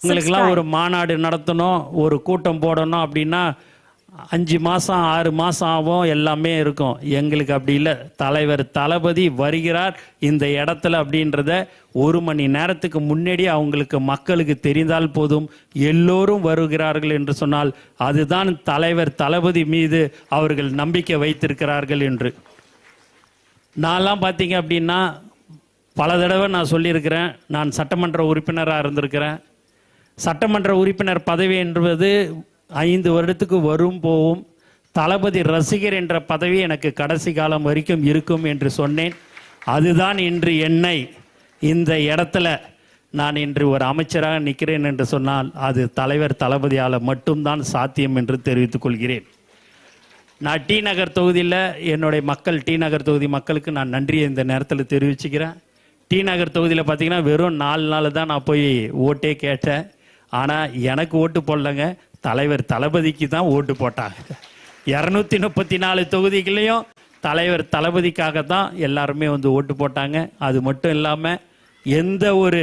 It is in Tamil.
உங்களுக்கெல்லாம் ஒரு மாநாடு நடத்தணும், ஒரு கூட்டம் போடணும் அப்படின்னா 5 மாதம் 6 மாதம் ஆகும், எல்லாமே இருக்கும். எங்களுக்கு அப்படி இல்லை. தலைவர் தளபதி வருகிறார் இந்த இடத்துல அப்படின்றத 1 மணி நேரத்துக்கு முன்னாடி அவங்களுக்கு மக்களுக்கு தெரிந்தால் போதும். எல்லோரும் வருகிறார்கள் என்று சொன்னால் அதுதான் தலைவர் தளபதி மீது அவர்கள் நம்பிக்கை வைத்திருக்கிறார்கள் என்று. நான்லாம் பார்த்தீங்க அப்படின்னா பல தடவை நான் சொல்லியிருக்கிறேன், நான் சட்டமன்ற உறுப்பினராக இருந்திருக்கிறேன். சட்டமன்ற உறுப்பினர் பதவி என்பது 5 வருடத்துக்கு வரும் போகும். தளபதி ரசிகர் என்ற பதவி எனக்கு கடைசி காலம் வரைக்கும் இருக்கும் என்று சொன்னேன். அதுதான் இன்று என்னை இந்த இடத்துல நான் இன்று ஒரு அமைச்சராக நிற்கிறேன் என்று சொன்னால் அது தலைவர் தளபதியால் மட்டும்தான் சாத்தியம் என்று தெரிவித்துக் கொள்கிறேன். நான் டி நகர் தொகுதியில் என்னுடைய மக்கள், டி நகர் தொகுதி மக்களுக்கு நான் நன்றியை இந்த நேரத்தில் தெரிவிச்சுக்கிறேன். டி நகர் தொகுதியில் பார்த்தீங்கன்னா வெறும் 4 நாள் தான் நான் போய் ஓட்டே கேட்டேன். ஆனால் எனக்கு ஓட்டு போடலைங்க, தலைவர் தளபதிக்கு தான் ஓட்டு போட்டாங்க. 234 தொகுதிகளையும் தலைவர் தளபதிக்காக தான் எல்லாருமே வந்து ஓட்டு போட்டாங்க. அது மட்டும் இல்லாமல் எந்த ஒரு